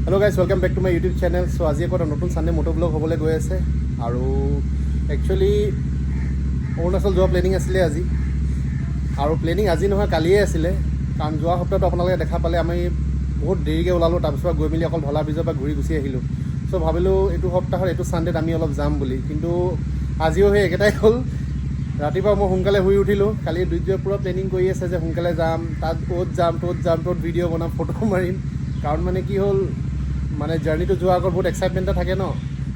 Hello guys, welcome back to my YouTube channel. So আজি একটা নতুন সানডে মোটো blog হ'বলৈ গৈ আছে আৰু একচুয়ালি অৰুণাচল যোৱা প্লেনিং আছিলে আজি আৰু প্লেনিং আজি নহয় কালিয়ে আছিলে কাৰণ যোৱা সপ্তাহত আপোনালোকে দেখা পালে আমি বহুত দেৰিকৈ ওলালোঁ তাৰপিছত গৈ মেলি অকল ঢলা ব্ৰিজৰ পৰা ঘূৰি গুচি আহিলোঁ চ' ভাবিলোঁ এইটো সপ্তাহত এইটো সানডেত আমি অলপ যাম বুলি কিন্তু আজিও সেই একেটাই হ'ল ৰাতিপুৱা মই সোনকালে শুই উঠিলোঁ কালি দুৰ্যোগ পূৰা প্লেনিং কৰি আছে যে সোনকালে যাম তাত অ'ত যাম ত'ত ভিডিঅ' বনাম ফটো মাৰিম কাৰণ মানে কি হ'ল মানে জাৰ্ণিটো যোৱাৰ আগত বহুত এক্সাইটমেণ্ট এটা থাকে ন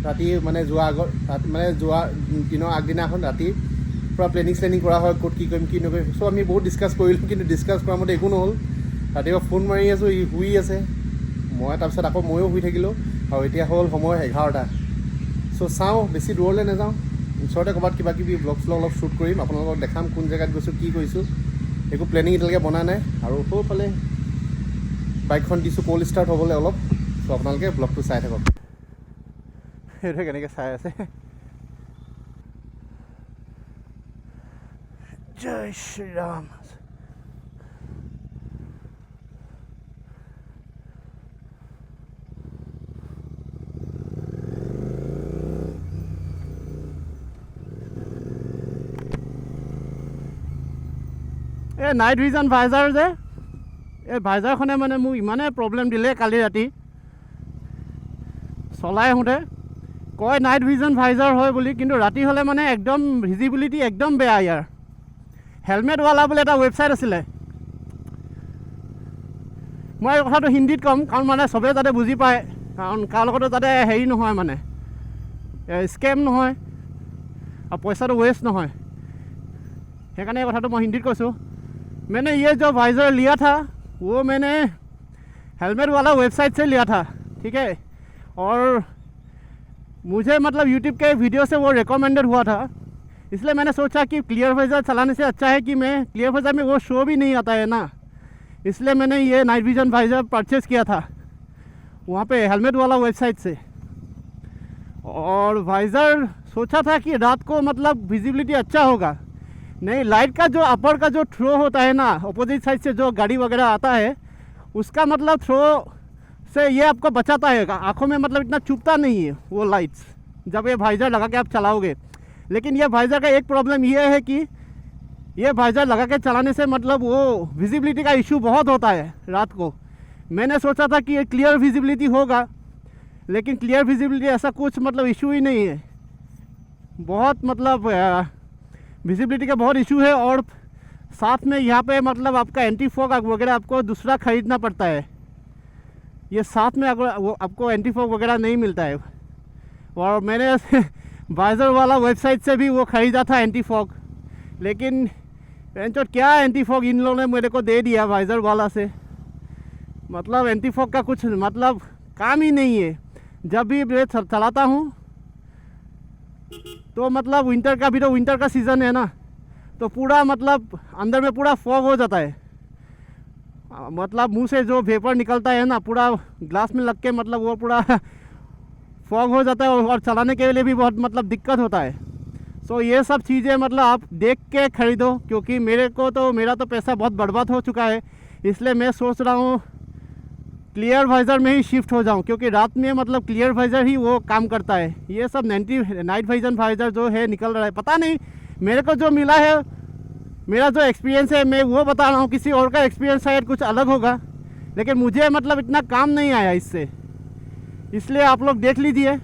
ৰাতি মানে যোৱা আগত মানে যোৱা দিনৰ আগদিনাখন ৰাতি পূৰা প্লেনিং কৰা হয় ক'ত কি কৰিম কি নকৰিম চ' আমি বহুত ডিছকাছ কৰিলোঁ কিন্তু ডিছকাছ কৰাৰ মতে একো নহ'ল ৰাতিপুৱা ফোন মাৰি আছোঁ ই শুই আছে মই তাৰপিছত আকৌ ময়ো শুই থাকিলোঁ আৰু এতিয়া হ'ল সময় 11টা চ' চাওঁ বেছি দূৰলৈ নাযাওঁ ওচৰতে ক'ৰবাত কিবা কিবি ব্লগ অলপ শ্বুট কৰিম আপোনালোকক দেখাম কোন জেগাত গৈছোঁ কি কৰিছোঁ একো প্লেনিং এতিয়ালৈকে বনা নাই আৰু সৌফালে বাইকখন দিছোঁ ক'ল্ড ষ্টাৰ্ট হ'বলৈ অলপ চ' আপোনালোকে ব্লগটো চাই থাকক সেইটোৱে কেনেকৈ চাই আছে জয় শ্ৰীৰাম এই নাইট ভিজন ভাইজাৰ যে এই ভাইজাৰখনে মানে মোক ইমানেই প্ৰব্লেম দিলে কালি ৰাতি চলাই আহোঁতে কয় নাইট ভিজন ভাইজাৰ হয় বুলি কিন্তু ৰাতি হ'লে মানে একদম ভিজিবিলিটি একদম বেয়া ইয়াৰ হেলমেটৱালা বুলি এটা ৱেবছাইট আছিলে মই এই কথাটো হিন্দীত ক'ম কাৰণ মানে চবেই যাতে বুজি পায় কাৰণ কাৰ লগতো যাতে হেৰি নহয় মানে স্কেম নহয় আৰু পইচাটো ৱেষ্ট নহয় সেইকাৰণে এই কথাটো মই হিন্দীত কৈছোঁ मैंने ये जो वाइज़र लिया था वो मैंने हेलमेट वाला वेबसाइट से लिया था ठीक है और मुझे मतलब यूट्यूब के वीडियो से वो रिकमेंडेड हुआ था इसलिए मैंने सोचा कि क्लियर वाइज़र चलाने से अच्छा है कि मैं क्लियर वाइज़र में वो शो भी नहीं आता है ना इसलिए मैंने ये नाइट विजन वाइज़र परचेज़ किया था वहाँ पे हेलमेट वाला वेबसाइट से और वाइज़र सोचा था कि रात को मतलब विजिबिलिटी अच्छा होगा नहीं लाइट का जो अपर का जो थ्रो होता है ना अपोजिट साइड से जो गाड़ी वगैरह आता है उसका मतलब थ्रो से ये आपको बचाता है आँखों में मतलब इतना चुभता नहीं है वो लाइट्स जब ये वाइज़र लगा के आप चलाओगे लेकिन ये वाइज़र का एक प्रॉब्लम ये है कि ये वाइज़र लगा के चलाने से मतलब वो विजिबिलिटी का इशू बहुत होता है रात को मैंने सोचा था कि ये क्लियर विजिबिलिटी होगा लेकिन क्लियर विजिबिलिटी ऐसा कुछ मतलब इशू ही नहीं है बहुत मतलब विजिबिलिटी का बहुत इशू है और साथ में यहाँ पे मतलब आपका एंटी फॉग वगैरह आपको दूसरा ख़रीदना पड़ता है ये साथ में वो आपको एंटी फॉग वगैरह नहीं मिलता है और मैंने वाइज़र वाला वेबसाइट से भी वो ख़रीदा था एंटी फॉग लेकिन क्या एंटी फॉग इन लोगों ने मेरे को दे दिया वाइज़र वाला से मतलब एंटी फॉग का कुछ मतलब काम ही नहीं है जब भी मैं चलाता हूँ तो मतलब विंटर का भी तो विंटर का सीज़न है ना तो पूरा मतलब अंदर में पूरा फॉग हो जाता है मतलब मुंह से जो वेपर निकलता है ना पूरा ग्लास में लग के मतलब वो पूरा फॉग हो जाता है और चलाने के लिए भी बहुत मतलब दिक्कत होता है सो ये सब चीज़ें मतलब आप देख के ख़रीदो क्योंकि मेरा तो पैसा बहुत बर्बाद हो चुका है इसलिए मैं सोच रहा हूँ क्लियर वाइज़र में ही शिफ्ट हो जाऊं क्योंकि रात में मतलब क्लियर वाइज़र ही वो काम करता है ये सब नाइट विजन वाइज़र जो है निकल रहा है पता नहीं मेरे को जो मिला है मेरा जो एक्सपीरियंस है मैं वो बता रहा हूँ किसी और का एक्सपीरियंस शायद कुछ अलग होगा लेकिन मुझे मतलब इतना काम नहीं आया इससे इसलिए आप लोग देख लीजिए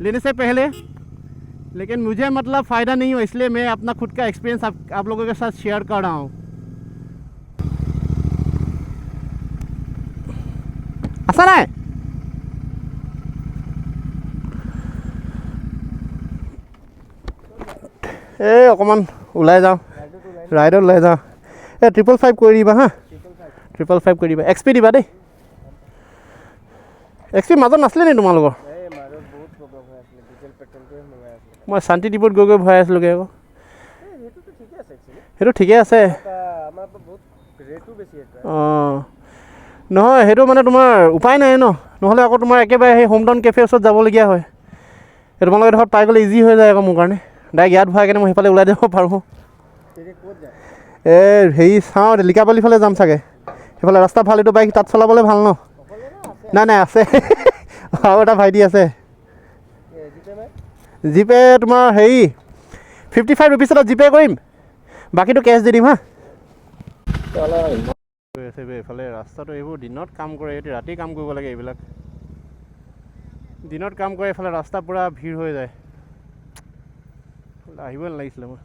लेने से पहले लेकिन मुझे मतलब फ़ायदा नहीं हो इसलिए मैं अपना खुद का एक्सपीरियंस आप लोगों के साथ शेयर कर रहा हूँ আছা নাই এই অকণমান ওলাই যাওঁ ৰাইডত ওলাই যাওঁ এই 555 কৰি দিবা হা 555 কৰি দিবা এক্সপি দিবা দেই এক্সপি মাজত নাছিলে নি তোমালোকৰ মই শান্তি দ্বীপত গৈ ভৰাই আছিলোঁগৈ আকৌ সেইটো ঠিকে আছে অঁ নহয় সেইটো মানে তোমাৰ উপায় নাই ন নহ'লে আকৌ তোমাৰ একেবাৰে সেই হোম টাউন কেফে ওচৰত যাবলগীয়া হয় তোমালোকে ধৰক পাই গ'লে ইজি হৈ যায় আকৌ মোৰ কাৰণে ডাইৰেক্ট ইয়াত ভৰাই কেনে মই সেইফালে ওলাই যাব পাৰোঁ এই হেৰি চাওঁ লিকাপালি ফালে যাম চাগে সেইফালে ৰাস্তা ভাল এইটো বাইক তাত চলাবলৈ ভাল ন নাই নাই আছে আৰু এটা ভাইটি আছে জিপে তোমাৰ হেৰি 55 ৰুপিছ এটা জিপে কৰিম বাকীটো কেছ দি দিম হা এইফালে ৰাস্তাটো এইবোৰ দিনত কাম কৰে এইটো ৰাতি কাম কৰিব লাগে এইবিলাক দিনত কাম কৰে এইফালে ৰাস্তা পূৰা ভিৰ হৈ যায় আহিবই নালাগিছিলে মই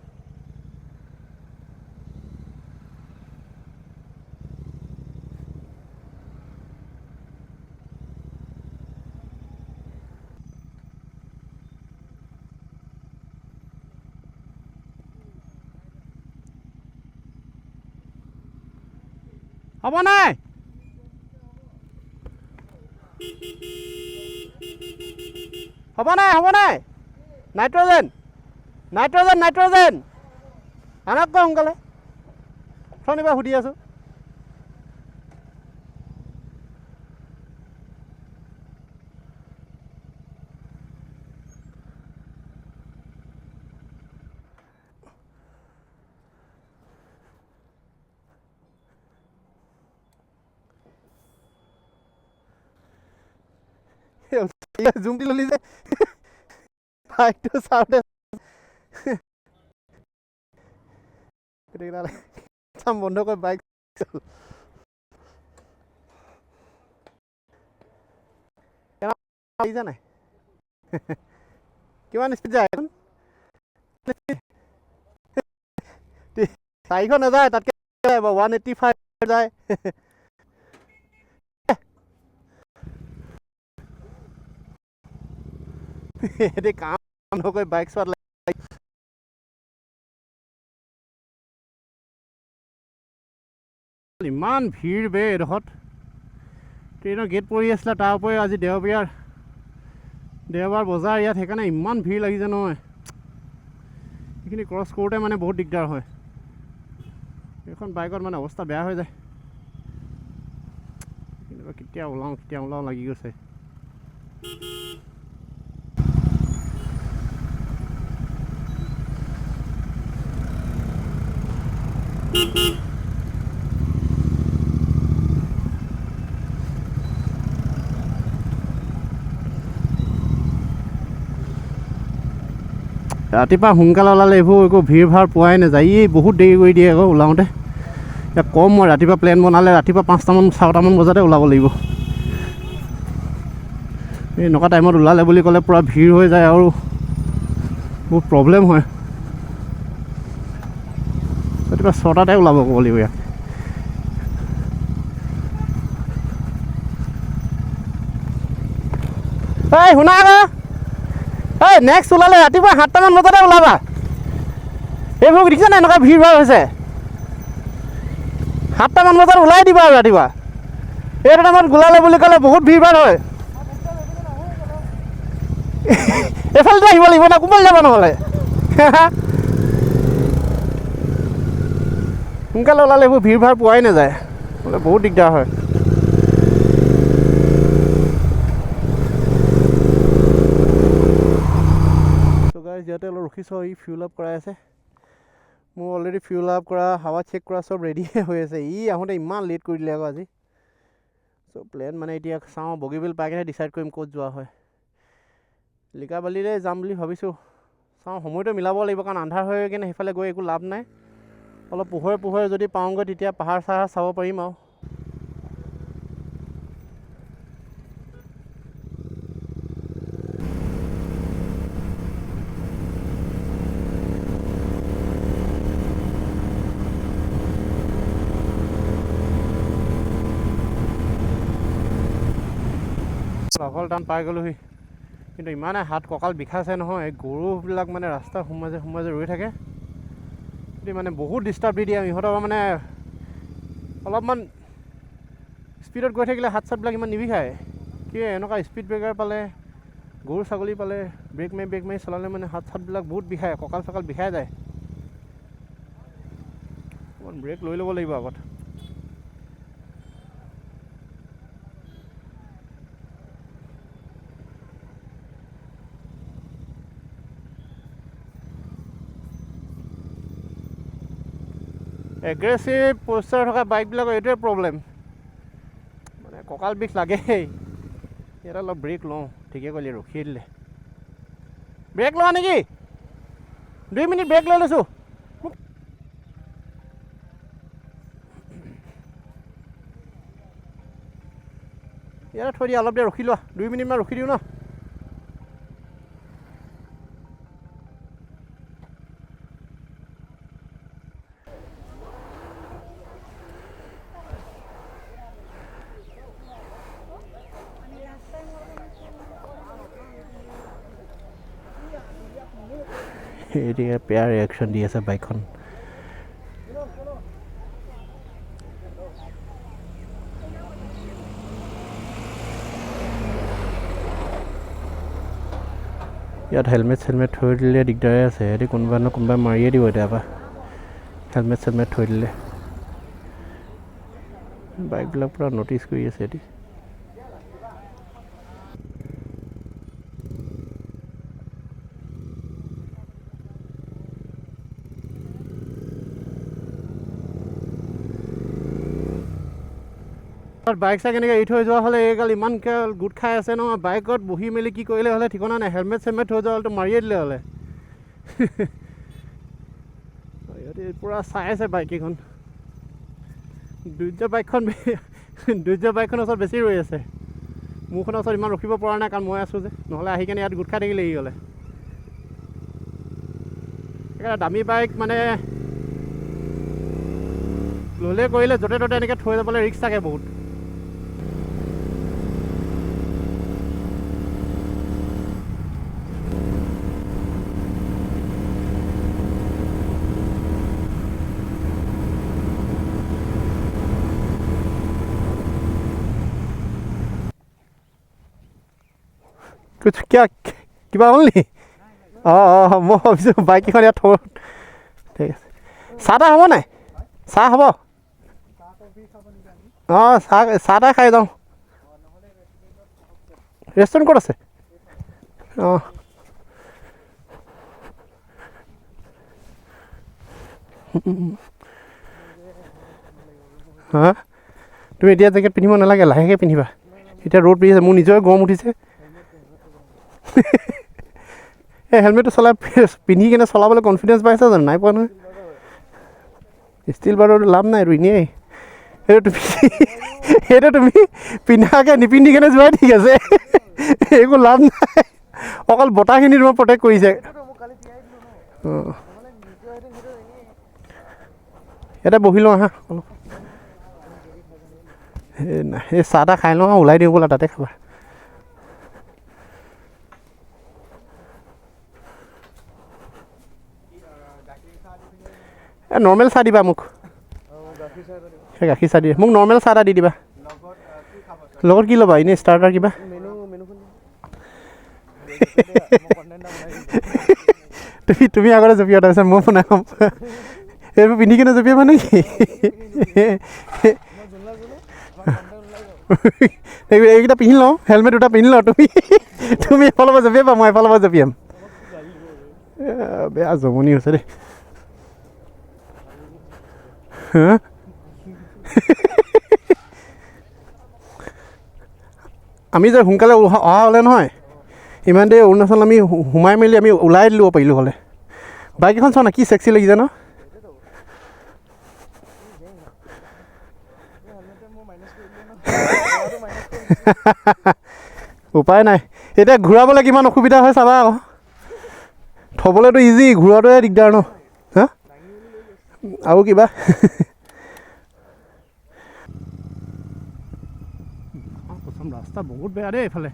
হ'ব নাই হ'ব নাই নাইট্ৰজেন আনক কওঁ সোনকালে শনিবাৰ সুধি আছোঁ জুম দি ললি যে বাইকটো চাওঁতে চাম বন্ধ কৰি বাইক নাই কিমান স্পীড যায় 400 নাযায় তাতকৈ 185 যায় এটি কাম নকৰি বাইক চোৱাত ইমান ভিৰ বে এডোখৰত ট্ৰেইনৰ গেট পৰি আছিলে তাৰ উপৰিও আজি দেওবাৰ বজাৰ ইয়াত সেইকাৰণে ইমান ভিৰ লাগিছে নহয় এইখিনি ক্ৰছ কৰোঁতে মানে বহুত দিগদাৰ হয় এইখন বাইকত মানে অৱস্থা বেয়া হৈ যায় কেতিয়া ওলাওঁ লাগি গৈছে ৰাতিপুৱা সোনকালে ওলালে এইবোৰ একো ভিৰ ভাৰ পোৱাই নাযায় এই বহুত দেৰি কৰি দিয়ে আকৌ ওলাওঁতে এতিয়া কম মই ৰাতিপুৱা প্লেন বনালে ৰাতিপুৱা 5টামান 4টামান বজাতে ওলাব লাগিব এই এনেকুৱা টাইমত ওলালে বুলি ক'লে পূৰা ভিৰ হৈ যায় আৰু বহুত প্ৰব্লেম হয় ৰাতিপুৱা 6টাতে ওলাব ক'ব লাগিব ইয়াক এই শুনা আকৌ এই নেক্সট ওলালে ৰাতিপুৱা 7টামান বজাতে ওলাবা এইবোৰ দেখিছা নাই এনেকুৱা ভিৰ ভাৰ হৈছে 7টামান বজাত ওলাই দিবা আৰু ৰাতিপুৱা এইটো টাইমত ওলালে বুলি ক'লে বহুত ভিৰ ভাৰ হয় এইফালেতো আহিব লাগিব না কোনফালে যাব নহ'লে সোনকালে ওলালে এইবোৰ ভিৰ ভাৰ পোৱাই নাযায় বোলে বহুত দিগদাৰ হয় ইয়াতে অলপ ৰখিছোঁ ই ফিউল আপ কৰাই আছে মোৰ অলৰেডি ফিউল আপ কৰা হাৱা চেক কৰা চব ৰেডিয়ে হৈ আছে ই আহোঁতে ইমান লেট কৰি দিলে আকৌ আজি চ' প্লেন মানে এতিয়া চাওঁ বগীবিল পাই কিনে ডিচাইড কৰিম ক'ত যোৱা হয় লিকাবালিৰে যাম বুলি ভাবিছোঁ চাওঁ সময়টো মিলাব লাগিব কাৰণ আন্ধাৰ হৈ কিনে সেইফালে গৈ একো লাভ নাই অলপ পোহৰে যদি পাওঁগৈ তেতিয়া পাহাৰ চাহাৰ চাব পাৰিম আৰু অকল টান পাই গ'লোহি কিন্তু ইমানে হাত কঁকাল বিষাইছে নহয় এই গৰুবিলাক মানে ৰাস্তাৰ সোমাই ৰৈ থাকে কিন্তু মানে বহুত ডিষ্টাৰ্ব দি দিয়ে ইহঁতৰ মানে অলপমান স্পীডত গৈ থাকিলে হাত চাতবিলাক ইমান নিবিষায় কি এনেকুৱা স্পীড ব্ৰেকাৰ পালে গৰু ছাগলী পালে ব্ৰেক মাৰি চলালে মানে হাত চাতবিলাক বহুত বিষায় কঁকাল চকাল বিষাই যায় অকণমান ব্ৰেক লৈ ল'ব লাগিব আগত এগ্ৰেছিভ প'ষ্টাৰ থকা বাইকবিলাকৰ এইটোৱে প্ৰব্লেম মানে কঁকাল বিষ লাগেই ইয়াত অলপ ব্ৰেক লওঁ ঠিকে ক'লি ৰখিয়ে দিলে ব্ৰেক লোৱা নেকি 2 মিনিট ব্ৰেক লৈ লৈছোঁ ইয়াত থৈ দিয়া অলপ দেৰি ৰখি লোৱা 2 মিনিটমান ৰখি দিওঁ ন এতিয়া বেয়া ৰিয়েকশ্যন দি আছে বাইকখন ইয়াত হেলমেট চেলমেট থৈ দিলে দিগদাৰে আছে সিহঁতি কোনোবাই মাৰিয়ে দিব এতিয়া পৰা হেলমেট চেলমেট থৈ দিলে বাইকবিলাক পূৰা ন'টিচ কৰি আছে সিহঁতি বাইক চাইক এনেকৈ এৰি থৈ যোৱা হ'লে এইগাল ইমানকৈ গোট খাই আছে নহয় বাইকত বহি মেলি কি কৰিলে হ'লে ঠিকনা নাই হেলমেট চেলমেট থৈ যোৱা হ'লেতো মাৰিয়ে দিলে হ'লে সিহঁতি পূৰা চাই আছে বাইককেইখন দুৰ্য বাইকখনৰ ওচৰত বেছি ৰৈ আছে মোৰখনৰ ওচৰত ইমান ৰখিব পৰা নাই কাৰণ মই আছোঁ যে নহ'লে আহি কেনে ইয়াত গোট খাই থাকিলে ই গ'লে সেইকাৰণে দামী বাইক মানে ল'লে কৰিলে য'তে ত'তে এনেকৈ থৈ যাবলৈ ৰিক্স থাকে বহুত কিবা হ'ল নি অঁ মই ভাবিছোঁ বাইককেইখন ইয়াত থওঁ ঠিক আছে চাহ তাহ হ'ব নাই চাহ হ'ব অঁ চাহ তাহ খাই যাওঁ ৰেষ্টুৰেণ্ট ক'ত আছে অঁ হা তুমি এতিয়া জেকেট পিন্ধিব নালাগে লাহেকৈ পিন্ধিবা এতিয়া ৰ'দ পৰি আছে মোৰ নিজৰে গৰম উঠিছে এই হেলমেটটো চলাই পিন্ধি কিনে চলাবলৈ কনফিডেঞ্চ পাইছা জানো নাই পোৱা নহয় ষ্টিল বাৰটো লাভ নাই আৰু এনেই সেইটো তুমি পিন্ধাকৈ নিপিন্ধি কেনে যোৱাই ঠিক আছে একো লাভ নাই অকল বতাহখিনি তোমাৰ প্ৰটেক্ট কৰিছে অঁ ইয়াতে বহি লওঁ আহা অলপ এই চাহ তাহ খাই লওঁ ওলাই দিওঁ বোলা তাতে খাবা এই নৰ্মেল চাহ দিবা মোক সেই গাখীৰ চাহ দিয়ে মোক নৰ্মেল চাহ এটা দি দিবা লগত কি ল'বা এনেই ষ্টাৰ্টাৰ কিবা তুমি আগতে জঁপিয়া তাৰপিছত মই বনাই খাম এইবোৰ পিন্ধি কিনে জঁপিয়াবা নেকি এইকেইটা পিন্ধি লওঁ হেলমেট দুটা পিন্ধি লওঁ তুমি এফালৰ পৰা জঁপিয়াবা মই এফালৰ পৰা জঁপিয়াম বেয়া জমনি হৈছে দেই আমি যে সোনকালে অহা হ'লে নহয় ইমান দেৰি অৰুণাচল আমি সোমাই মেলি আমি ওলাই দিব পাৰিলোঁ হ'লে বাইক এখন চাওঁ না কি চেক্সি লাগিছে ন উপায় নাই এতিয়া ঘূৰাবলৈ কিমান অসুবিধা হয় চাবা আকৌ থ'বলৈতো ইজি ঘূৰাটোহে দিগদাৰ ন হা আৰু কিবা ৰাস্তা বহুত বেয়া দেই এইফালে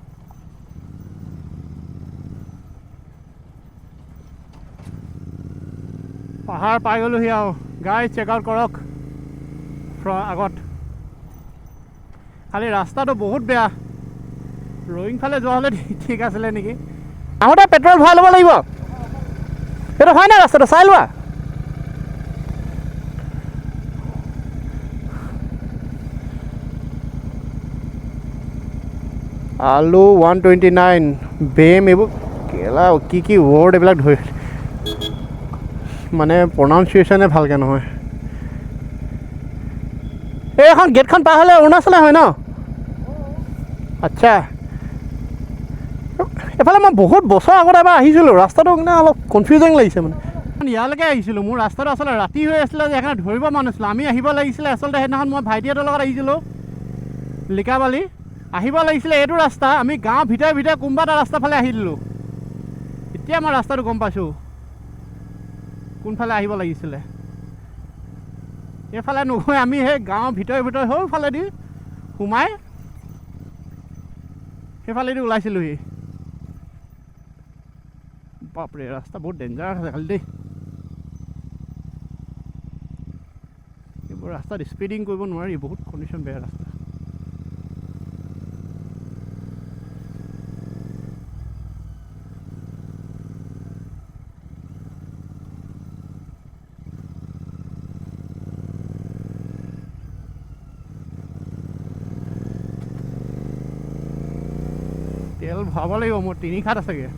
পাহাৰ পাই গ'লোহি আৰু গাড়ী চেক আউট কৰক আগত খালি ৰাস্তাটো বহুত বেয়া ৰয়িং ফালে যোৱা হ'লে ঠিক আছিলে নেকি আহোঁতে পেট্ৰল ভৰাই ল'ব লাগিব সেইটো হয় নাই ৰাস্তাটো চাই লোৱা আলু 129 বেম এইবোৰ কেলা কি ৱৰ্ড এইবিলাক ধৰি মানে প্ৰনাউন্সিয়েশ্যনে ভালকৈ নহয় এইখন গেটখন পাৰ হ'লে অৰুণাচলে হয় ন আচ্ছা এফালে মই বহুত বছৰ আগত এবাৰ আহিছিলোঁ, ৰাস্তাটো মানে অলপ কনফিউজিং লাগিছে মানে। ইয়ালৈকে আহিছিলোঁ, মোৰ ৰাস্তাটো আচলতে ৰাতি হৈ আছিলে যে সেইকাৰণে ধৰিব পৰা নাছিলোঁ। আমি আহিব লাগিছিলে আচলতে সেইদিনাখন মই ভাইটিহঁতৰ লগত আহিছিলোঁ লিকাবালি, আহিব লাগিছিলে এইটো ৰাস্তা, আমি গাঁৱৰ ভিতৰে ভিতৰে কোনোবা এটা ৰাস্তাৰ ফালে আহি দিলোঁ। এতিয়া মই ৰাস্তাটো গম পাইছোঁ কোনফালে আহিব লাগিছিলে। এইফালে নগৈ আমি সেই গাঁৱৰ ভিতৰে ভিতৰে সৌফালেদি সোমাই সেইফালেদি ওলাইছিলোঁহি। বাপৰে ৰাস্তা বহুত ডেঞ্জাৰাছ আছে খালি দেই। এইবোৰ ৰাস্তাত স্পীডিং কৰিব নোৱাৰি, বহুত কণ্ডিশ্যন বেয়া ৰাস্তা। তেল ভৰাব লাগিব, মোৰ 3 খাট আছেগৈ।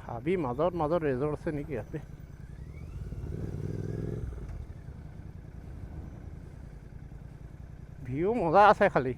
হাবি মাজত ৰেজৰ্ট আছে নেকি ইয়াতে? ভিউ মজা আছে খালি।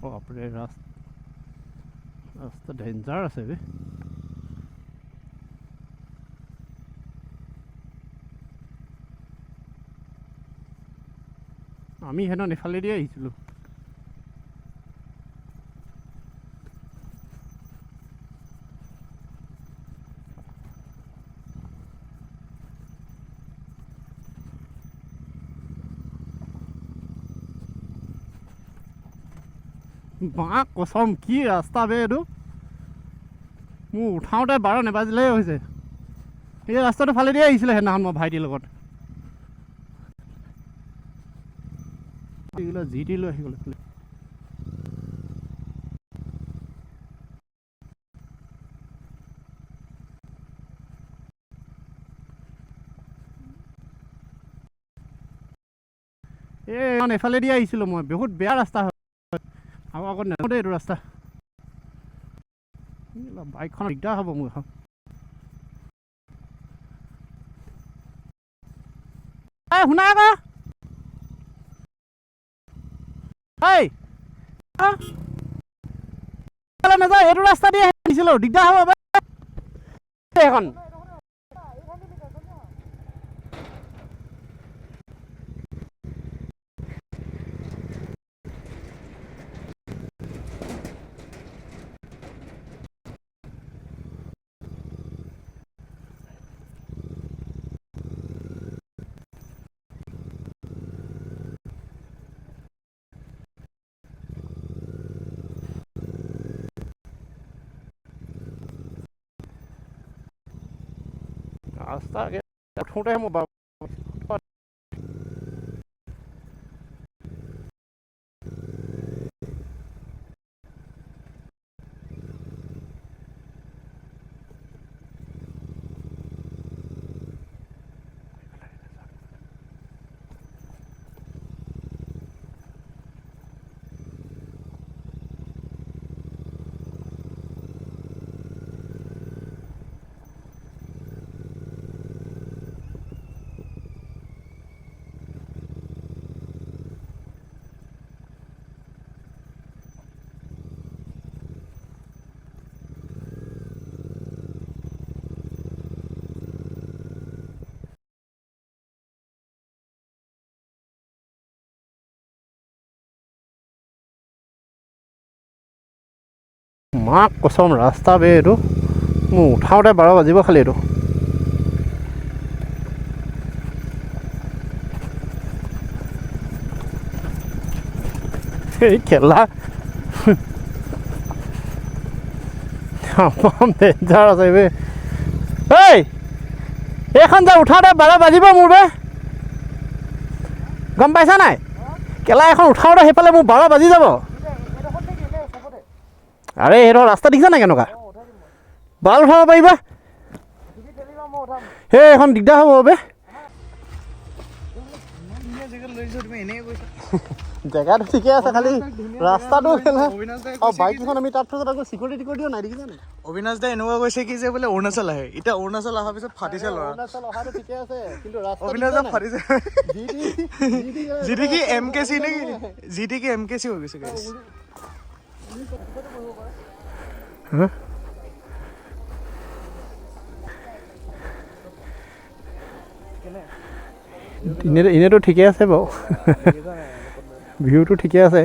বাপৰে ৰাস্তা ডেঞ্জাৰ আছে বে। আমি সেইদিনা ইফালেদি আহিছিলোঁ। মা কচম কি ৰাস্তা বে এইটো, মোৰ উঠাওঁতে 12 নেবাজিলেই হৈছে। এই ৰাস্তাটো ফালেদি আহিছিলে সেইদিনাখন মই ভাইটিৰ লগত, জি টি লৈ আহি গ'ল। এইফালেদি আহিছিলোঁ মই, বহুত বেয়া ৰাস্তা হয় আৰু আগত নেদেই এইটো ৰাস্তা। বাইকখন দিগদাৰ হ'ব মোৰ এখন। শুনা আকৌ নাযায়, এইটো ৰাস্তা দি আহিছিলোঁ, দিগদাৰ হ'ব এখন। ৰাস্তা উঠোঁতে মোৰ মাক কচম ৰাস্তা বে এইটো, মোৰ উঠাওঁতে 12 বাজিব খালি এইটো। এই খেলা ডেঞ্জাৰ আছে বে এই এইখন যে উঠাওঁতে 12 বাজিব মোৰ বে গম পাইছা নাই কেলা এখন উঠাওঁতে সেইফালে মোৰ 12 বাজি যাব আৰে সেইটো ৰাস্তা দেখিছা নাই কেনেকুৱা বাল উঠাব পাৰিবা সেই এখন দিগদাৰ হ'ব বে জেগাটো ঠিকে আছে খালি ৰাস্তাটো বাইকখন আমি তাত থৈ আকৌ চিকিউৰিটি টিকিউৰিটিও নাই দেখিছা নাই অবিনাশ দা এনেকুৱা কৈছে কি যে বোলে অৰুণাচল আহে এতিয়া অৰুণাচল অহাৰ পিছত ফাটিছে ল'ৰা অৰুণাচল অহাটো ঠিকে আছে কিন্তু ৰাস্তা অবিনাশ দা ফাটিছে জিটি কি এমকেচি নেকি জিটি কি এমকেচি হৈ গৈছে গাইছ এনেতো ঠিকে আছে বাৰু ভিউটো ঠিকে আছে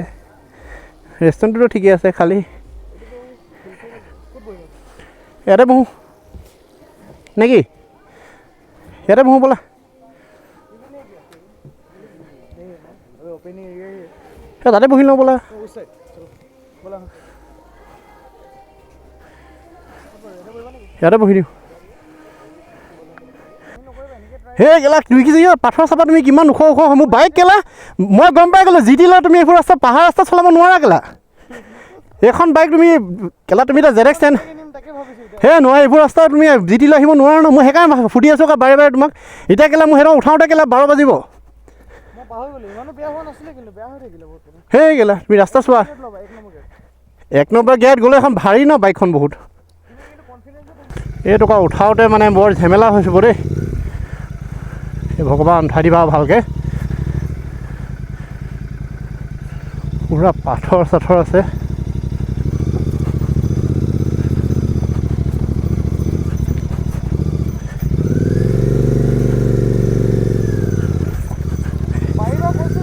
ৰেষ্টুৰেণ্টটোতো ঠিকে আছে খালি ইয়াতে বহোঁ নেকি ইয়াতে বহোঁ ব'লা তাতে বহি লওঁ ব'লা ইয়াতে বহি দিওঁ হে কেলা তুমি কি পাথৰ চাপা তুমি কিমান ওখ ওখ মোৰ বাইক কেলা মই গম পাই গ'লোঁ জিটি লৈ তুমি এইবোৰ ৰাস্তা পাহাৰ ৰাস্তা চলাব নোৱাৰা কেলা এইখন বাইক তুমি কেলা তুমি এতিয়া ZX 10 হে নোৱাৰা এইবোৰ ৰাস্তা তুমি জিটি লৈ আহিব নোৱাৰা ন মই সেইকাৰণে ফুটি আছোঁ বাৰে বাৰে তোমাক এতিয়া কেলা মই সেইটো উঠাওঁতে কেলা 12 বাজিব সেই কেলা তুমি ৰাস্তা চোৱা 1 নম্বৰ গেট গ'লে এখন ভাৰী ন বাইকখন বহুত এই টকা উঠাওঁতে মানে বৰ ঝেমেলা হৈছে দেই ভগৱান উঠাই দিবা ভালকৈ পুৰা পাথৰ চাথৰ আছে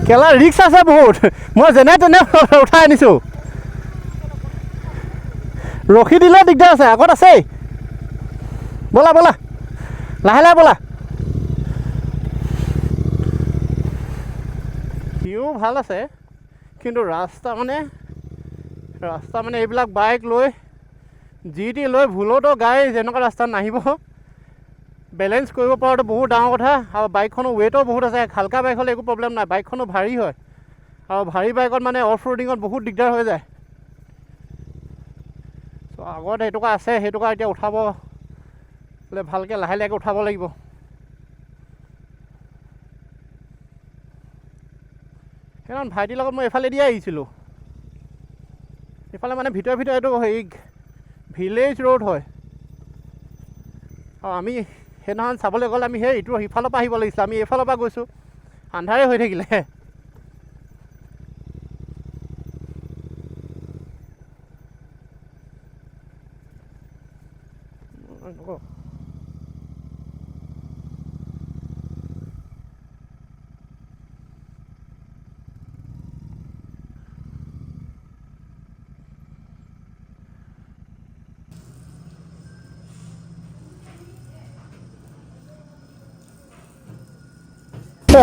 কেলা ৰিক্স আছে বহুত মই যেনে তেনে উঠাই আনিছোঁ ৰখি দিলে দিগদাৰ আছে আগত আছেই ব'লা ব'লা লাহে লাহে ব'লা ভিউ ভাল আছে কিন্তু ৰাস্তা মানে এইবিলাক বাইক লৈ জিটি লৈ ভুলতো গাড়ী যেনেকুৱা ৰাস্তাত নাহিব বেলেঞ্চ কৰিব পৰাটো বহুত ডাঙৰ কথা আৰু বাইকখনৰ ৱেটো বহুত আছে হালকা বাইক হ'লে একো প্ৰব্লেম নাই বাইকখনো ভাৰী হয় আৰু ভাৰী বাইকত মানে অফ ৰোডিঙত বহুত দিগদাৰ হৈ যায় চ' আগত সেইটোকা আছে সেইটোকা এতিয়া উঠাব বোলে ভালকৈ লাহে লাহেকৈ উঠাব লাগিব সেইখন ভাইটিৰ লগত মই এইফালে দিয়ে আহিছিলোঁ এইফালে মানে ভিতৰে ভিতৰে এইটো হেৰি ভিলেজ ৰোড হয় আৰু আমি সেইদিনাখন চাবলৈ গ'লে আমি সেই ইটো সিফালৰ পৰা আহিব লাগিছিলে আমি এইফালৰ পৰা গৈছোঁ আন্ধাৰে হৈ থাকিলে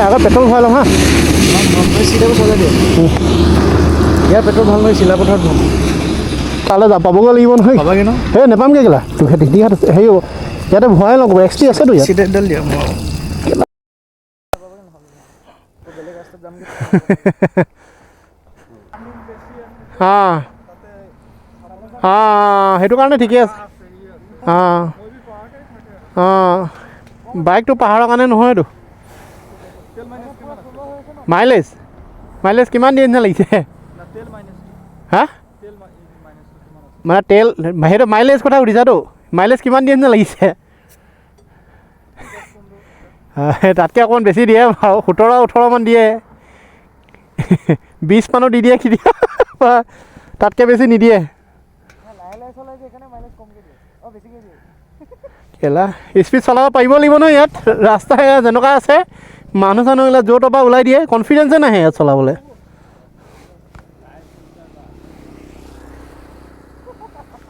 আগত পেট্ৰল ভৰাই লওঁ হা ইয়াৰ পেট্ৰল ভাল নহয় চিলাপথাৰত ভাল তালৈ পাবগৈ লাগিব নহয় পাবাগে ন সেই নেপামগৈ কেলা দিঘাত হেৰি ইয়াতে ভৰাই লওঁ XT আছেতো ইয়াত সেইটো কাৰণে ঠিকে আছে বাইকটো পাহাৰৰ কাৰণে নহয়তো মাইলেজ কিমান দিয়ে নিচিনা লাগিছে হা মানে তেল সেইটো মাইলেজ কথা সুধিছাতো মাইলেজ কিমান দিয়ে নিচিনা লাগিছে তাতকৈ অকণমান বেছি দিয়ে বাৰু 17-18 মান দিয়ে 20 মানো দি দিয়ে কি দিয়ে তাতকৈ বেছি নিদিয়ে কেলা স্পীড চলাব পাৰিব লাগিব নহয় ইয়াত ৰাস্তা যেনেকুৱা আছে মানুহ চানুহবিলাক য'ৰ ত'ৰ পৰা ওলাই দিয়ে কনফিডেঞ্চে নাহে ইয়াত চলাবলৈ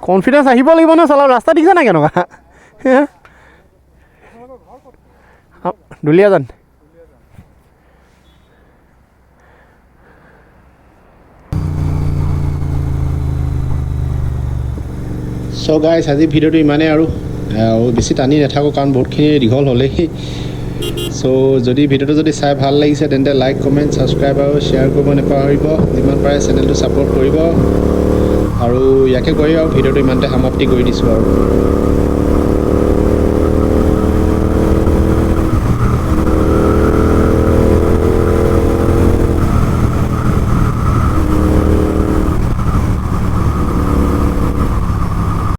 কনফিডেঞ্চ আহিব লাগিব নহয় চলাব ৰাস্তা দেখিছে নাই কেনেকুৱা চ' গাইজ আজি ভিডিঅ'টো ইমানেই আৰু বেছি টানি নাথাকোঁ কাৰণ বহুতখিনি দীঘল হ'লেই চ' যদি ভিডিঅ'টো যদি চাই ভাল লাগিছে তেন্তে লাইক কমেণ্ট ছাবস্ক্ৰাইব আৰু শ্বেয়াৰ কৰিব নাপাহৰিব যিমান পাৰে চেনেলটো ছাপোৰ্ট কৰিব আৰু ইয়াকে কৰি আৰু ভিডিঅ'টো ইমানতে সমাপ্তি কৰি দিছোঁ আৰু